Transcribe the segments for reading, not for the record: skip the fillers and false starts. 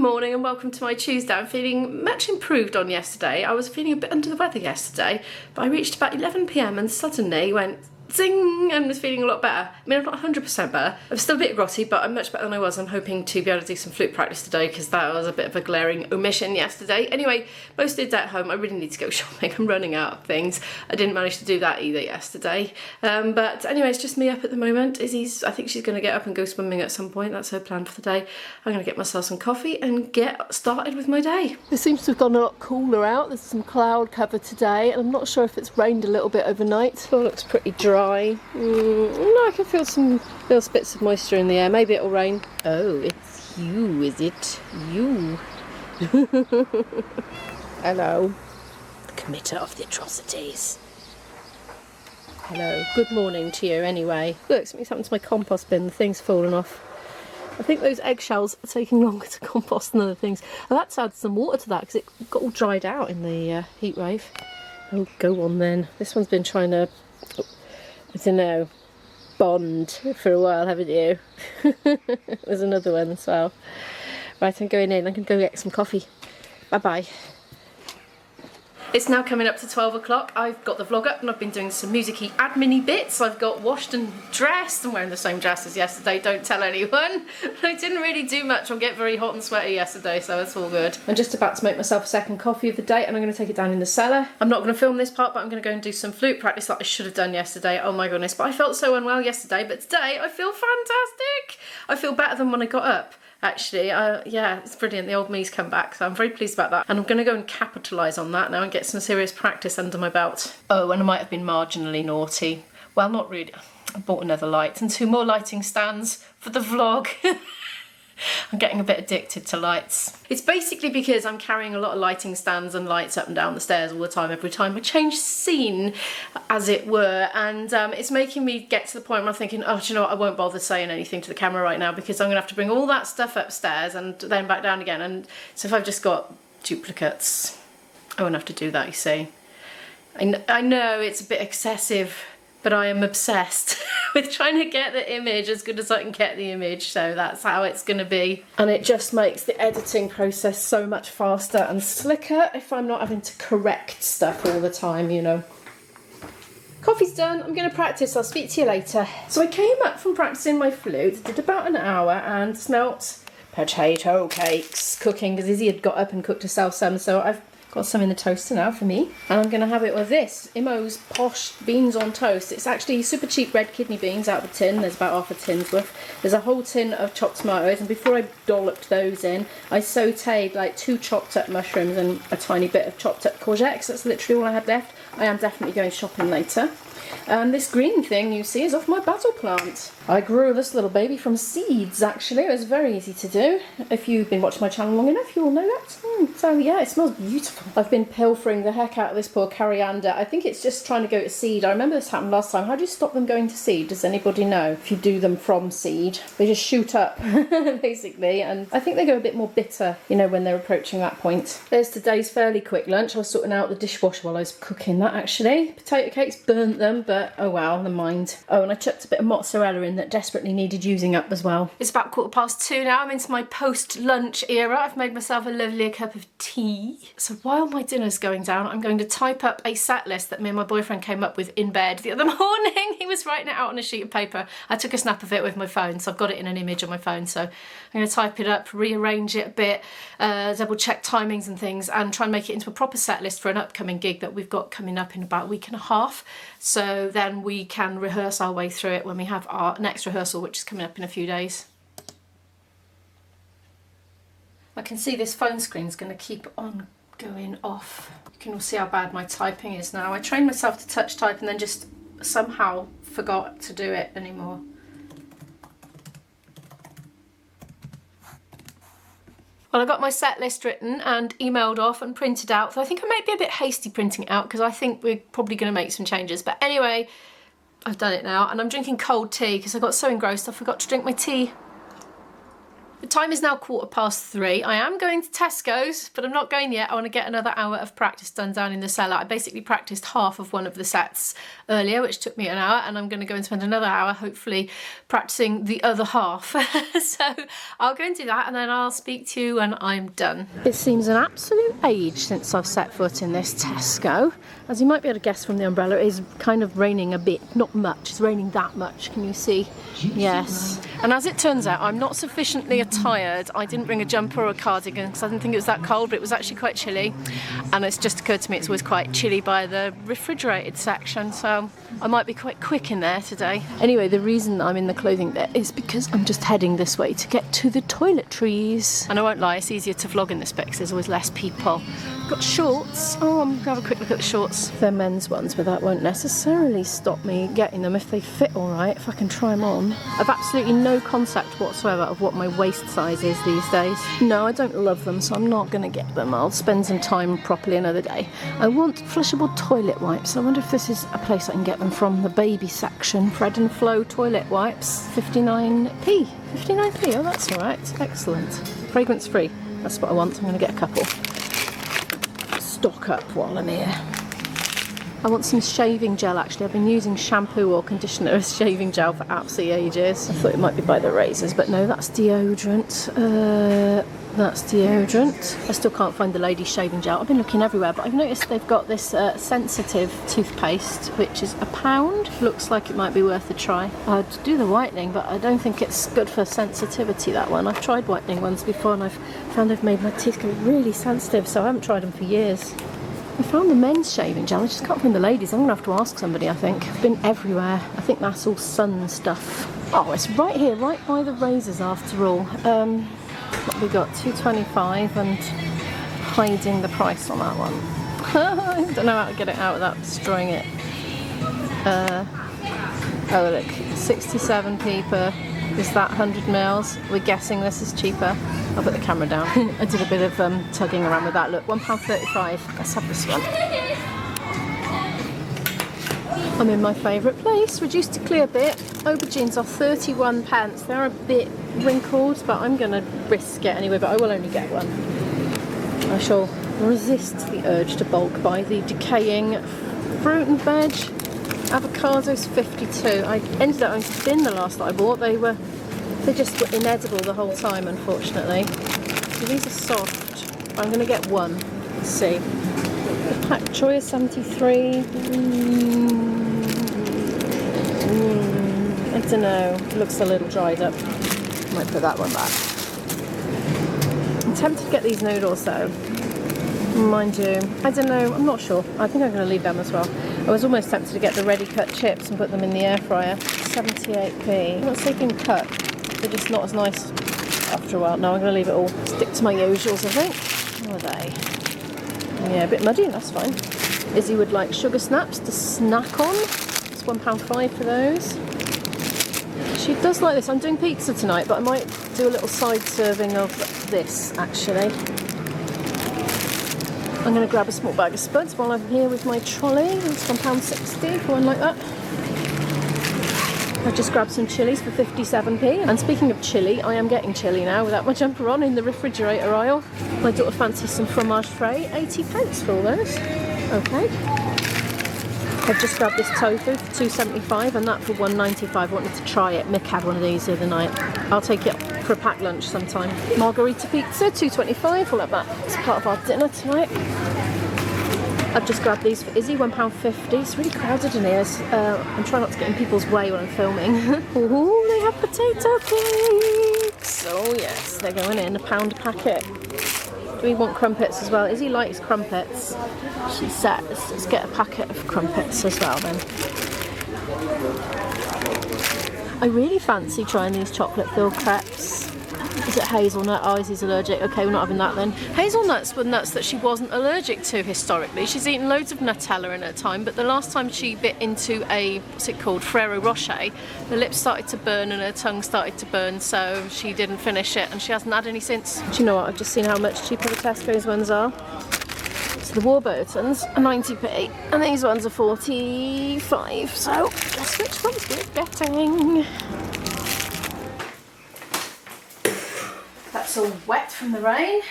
morning and welcome to my Tuesday. I'm feeling much improved on yesterday. I was feeling a bit under the weather yesterday, but I reached about 11 PM and suddenly went zing and was feeling a lot better. I mean, I'm not 100% better. I'm still a bit grotty, but I'm much better than I was. I'm hoping to be able to do some flute practice today because that was a bit of a glaring omission yesterday. Anyway, most did at home. I really need to go shopping. I'm running out of things. I didn't manage to do that either yesterday. But anyway, it's just me up at the moment. Izzy's, I think she's going to get up and go swimming at some point. That's her plan for the day. I'm going to get myself some coffee and get started with my day. It seems to have gone a lot cooler out. There's some cloud cover today and I'm not sure if it's rained a little bit overnight. It all looks pretty dry. No, I can feel some little bits of moisture in the air. Maybe it'll rain. Oh, it's you, is it? You. Hello. The committer of the atrocities. Hello. Good morning to you anyway. Look, something's happened to my compost bin. The thing's fallen off. I think those eggshells are taking longer to compost than other things. I've had to add some water to that because it got all dried out in the heat wave. Oh, go on then. This one's been trying to, I don't know, bond for a while, haven't you? There's another one as well. Right, I'm going in. I can go get some coffee. Bye-bye. It's now coming up to 12 o'clock. I've got the vlog up and I've been doing some music-y admin-y bits. I've got washed and dressed. I'm wearing the same dress as yesterday, don't tell anyone. I didn't really do much or get very hot and sweaty yesterday, so it's all good. I'm just about to make myself a second coffee of the day and I'm going to take it down in the cellar. I'm not going to film this part, but I'm going to go and do some flute practice that I should have done yesterday. Oh my goodness, but I felt so unwell yesterday, but today I feel fantastic. I feel better than when I got up. Actually, yeah, it's brilliant. The old me's come back, so I'm very pleased about that. And I'm going to go and capitalise on that now and get some serious practice under my belt. Oh, and I might have been marginally naughty. Well, not really. I bought another light and 2 more lighting stands for the vlog. I'm getting a bit addicted to lights. It's basically because I'm carrying a lot of lighting stands and lights up and down the stairs all the time, every time I change scene, as it were, and it's making me get to the point where I'm thinking, oh, do you know what, I won't bother saying anything to the camera right now because I'm going to have to bring all that stuff upstairs and then back down again, and so if I've just got duplicates, I won't have to do that, you see. I know it's a bit excessive, but I am obsessed with trying to get the image as good as I can get the image, so that's how it's going to be. And it just makes the editing process so much faster and slicker if I'm not having to correct stuff all the time, you know. Coffee's done, I'm going to practice, I'll speak to you later. So I came up from practicing my flute, did about an hour and smelt potato cakes cooking because Izzy had got up and cooked herself some, so I've got some in the toaster now for me, and I'm going to have it with this Imo's Posh Beans on Toast. It's actually super cheap red kidney beans out of a tin. There's about half a tin's worth. There's a whole tin of chopped tomatoes, and before I dolloped those in, I sautéed like 2 chopped up mushrooms and a tiny bit of chopped up courgettes. That's literally all I had left. I am definitely going shopping later. And this green thing you see is off my basil plant. I grew this little baby from seeds, actually. It was very easy to do. If you've been watching my channel long enough, you will know that. So yeah, it smells beautiful. I've been pilfering the heck out of this poor coriander. I think it's just trying to go to seed. I remember this happened last time. How do you stop them going to seed? Does anybody know? If you do them from seed, they just shoot up, basically. And I think they go a bit more bitter, you know, when they're approaching that point. There's today's fairly quick lunch. I was sorting out the dishwasher while I was cooking that, actually. Potato cakes, burnt them, but oh well, never mind. Oh, and I chucked a bit of mozzarella in that desperately needed using up as well. It's about 2:15 now. I'm into my post-lunch era. I've made myself a lovely cup of tea. So while my dinner's going down, I'm going to type up a set list that me and my boyfriend came up with in bed the other morning. He was writing it out on a sheet of paper. I took a snap of it with my phone, so I've got it in an image on my phone. So I'm going to type it up, rearrange it a bit, double check timings and things, and try and make it into a proper set list for an upcoming gig that we've got coming up in about a week and a half. So then we can rehearse our way through it when we have our next rehearsal, which is coming up in a few days. I can see this phone screen's going to keep on going off. You can all see how bad my typing is now. I trained myself to touch type and then just somehow forgot to do it anymore. Well, I got my set list written and emailed off and printed out. So I think I might be a bit hasty printing it out because I think we're probably going to make some changes. But anyway, I've done it now and I'm drinking cold tea because I got so engrossed I forgot to drink my tea. The time is now 3:15. I am going to Tesco's, but I'm not going yet. I want to get another hour of practice done down in the cellar. I basically practiced half of one of the sets earlier, which took me an hour, and I'm going to go and spend another hour, hopefully, practicing the other half. So I'll go and do that, and then I'll speak to you when I'm done. It seems an absolute age since I've set foot in this Tesco. As you might be able to guess from the umbrella, it is kind of raining a bit. Not much, it's raining that much. Can you see? Yes. And as it turns out, I'm not sufficiently attired. I didn't bring a jumper or a cardigan because I didn't think it was that cold, but it was actually quite chilly. And it's just occurred to me it's always quite chilly by the refrigerated section, so I might be quite quick in there today. Anyway, the reason I'm in the clothing bit is because I'm just heading this way to get to the toiletries. And I won't lie, it's easier to vlog in this bit because there's always less people. Got shorts. Oh, I'm gonna have a quick look at the shorts. They're men's ones, but that won't necessarily stop me getting them if they fit all right, if I can try them on. I've absolutely no concept whatsoever of what my waist size is these days. No, I don't love them, so I'm not gonna get them. I'll spend some time properly another day. I want flushable toilet wipes. I wonder if this is a place I can get them from. The baby section. Fred and Flo toilet wipes. 59p. 59p, oh that's all right. Excellent. Fragrance free. That's what I want. I'm gonna get a couple. Stock up while I'm here. I want some shaving gel actually. I've been using shampoo or conditioner as shaving gel for absolutely ages. I thought it might be by the razors, but no, that's deodorant. That's deodorant. I still can't find the ladies shaving gel. I've been looking everywhere, but I've noticed they've got this sensitive toothpaste, which is £1. Looks like it might be worth a try. I'd do the whitening, but I don't think it's good for sensitivity, that one. I've tried whitening ones before and I've found they've made my teeth go really sensitive, so I haven't tried them for years. I found the men's shaving gel, I just can't find the ladies. I'm going to have to ask somebody, I think. I've been everywhere. I think that's all sun stuff. Oh, it's right here, right by the razors after all. What we got? $2.25 and hiding the price on that one. I don't know how to get it out without destroying it. Oh look, 67p per, is that 100 mils? We're guessing this is cheaper. I'll put the camera down. I did a bit of tugging around with that. Look, £1.35. Let's have this one. I'm in my favourite place, reduced to clear bit. Aubergines are 31p. They're a bit wrinkled, but I'm going to risk it anyway, but I will only get one. I shall resist the urge to bulk buy the decaying fruit and veg. Avocados 52. I ended up having to bin the last that I bought. They just were inedible the whole time, unfortunately. So these are soft. I'm going to get one. Let's see. The pak choy is 73. I don't know. It looks a little dried up. Might put that one back. I'm tempted to get these noodles though. Mind you, I don't know. I'm not sure. I think I'm going to leave them as well. I was almost tempted to get the ready cut chips and put them in the air fryer. 78p. I'm not saying cut. They're just not as nice after a while. No, I'm going to leave it all. Stick to my usuals, I think. How are they? Yeah, a bit muddy, that's fine. Izzy would like sugar snaps to snack on. It's £1.05 for those. She does like this. I'm doing pizza tonight, but I might do a little side serving of this, actually. I'm going to grab a small bag of spuds while I'm here with my trolley. It's £1.60 for one like that. I've just grabbed some chilies for 57p. And speaking of chilli, I am getting chilli now without my jumper on in the refrigerator aisle. My daughter fancies some fromage frais, 80p for all those. Okay. I've just grabbed this tofu for $2.75 and that for $1.95. I wanted to try it. Mick had one of these the other night. I'll take it for a packed lunch sometime. Margarita pizza, $2.25. We'll have that as part of our dinner tonight. I've just grabbed these for Izzy, £1.50. It's really crowded in here. I'm trying not to get in people's way when I'm filming. Oh, they have potato cakes. Oh yes, they're going in, £1 a packet. Do we want crumpets as well? Izzy likes crumpets, she says. Let's get a packet of crumpets as well then. I really fancy trying these chocolate filled crepes. Is it hazelnut? Oh, Izzy's allergic. Okay, we're not having that then. Hazelnuts were nuts that she wasn't allergic to historically. She's eaten loads of Nutella in her time, but the last time she bit into a, what's it called, Ferrero Rocher, the lips started to burn and her tongue started to burn, so she didn't finish it and she hasn't had any since. Do you know what? I've just seen how much cheaper the Tesco's ones are. So the Warburtons are 90p and these ones are 45, so guess which ones we're getting. that's all wet from the rain.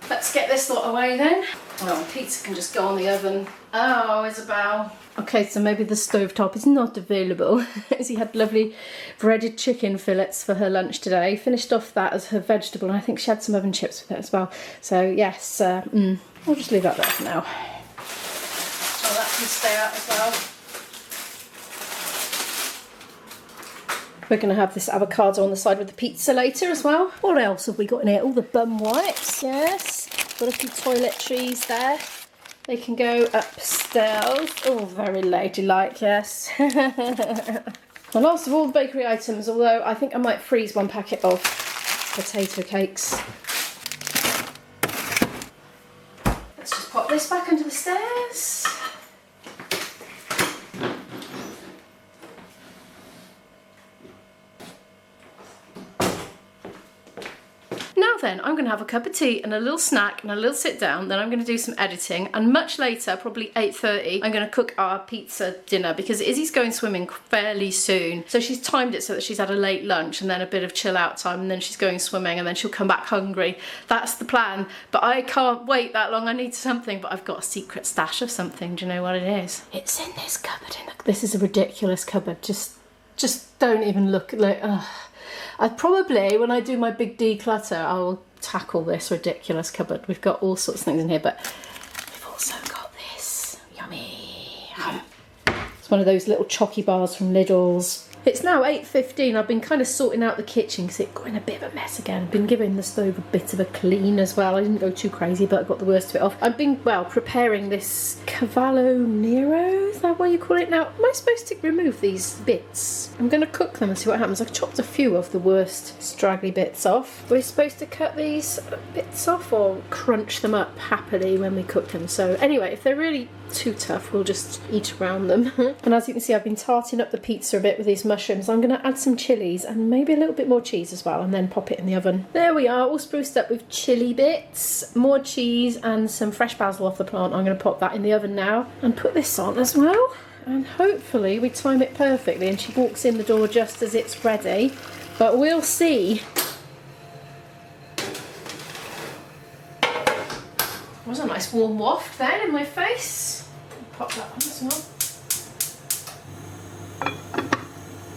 Let's get this lot away then. Oh, pizza can just go on the oven. Oh, Isabel. Okay, so maybe the stovetop is not available. She had lovely breaded chicken fillets for her lunch today. Finished off that as her vegetable, and I think she had some oven chips with it as well. So yes, I'll just leave that there for now. Oh, that can stay out as well. We're going to have this avocado on the side with the pizza later as well. What else have we got in here? All the bum wipes, yes. Got a few toiletries there. They can go upstairs. Oh, very ladylike, yes. And last of all the bakery items, although I think I might freeze one packet of potato cakes. Let's just pop this back under the stairs. Now then, I'm going to have a cup of tea and a little snack and a little sit down, then I'm going to do some editing, and much later, probably 8:30, I'm going to cook our pizza dinner because Izzy's going swimming fairly soon. So she's timed it so that she's had a late lunch and then a bit of chill out time, and then she's going swimming and then she'll come back hungry. That's the plan, but I can't wait that long. I need something, but I've got a secret stash of something. Do you know what it is? It's in this cupboard. This is a ridiculous cupboard. Just don't even look like... I probably, when I do my big declutter, I will tackle this ridiculous cupboard. We've got all sorts of things in here, but we've also got this. Yummy. It's one of those little chocky bars from Lidl's. It's now 8:15. I've been kind of sorting out the kitchen because it got in a bit of a mess again. I've been giving the stove a bit of a clean as well. I didn't go too crazy, but I got the worst of it off. I've been, well, preparing this Cavallo Nero. Is that what you call it now? Am I supposed to remove these bits? I'm going to cook them and see what happens. I've chopped a few of the worst straggly bits off. We're supposed to cut these bits off or crunch them up happily when we cook them. So anyway, if they're really too tough, we'll just eat around them. And as you can see, I've been tarting up the pizza a bit with these mushrooms. I'm going to add some chilies and maybe a little bit more cheese as well, and then pop it in the oven. There we are, all spruced up with chili bits, more cheese and some fresh basil off the plant. I'm going to pop that in the oven now and put this on as well, and hopefully we time it perfectly and she walks in the door just as it's ready, but we'll see. That was a nice warm waft then in my face. Pop that on as well.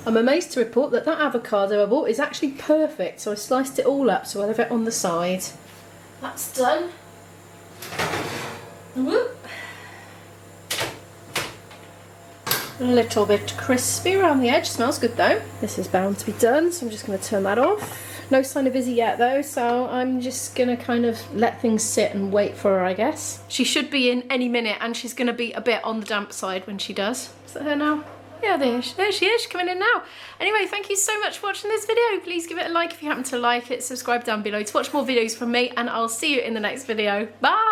I'm amazed to report that that avocado I bought is actually perfect. So I sliced it all up, so I'll have it on the side. That's done. Whoop. A little bit crispy around the edge. Smells good though. This is bound to be done, so I'm just going to turn that off. No sign of Izzy yet though, so I'm just gonna kind of let things sit and wait for her, I guess. She should be in any minute, and she's gonna be a bit on the damp side when she does. Is that her now? Yeah, there she is, she's coming in now. Anyway, thank you so much for watching this video. Please give it a like if you happen to like it, subscribe down below to watch more videos from me, and I'll see you in the next video. Bye!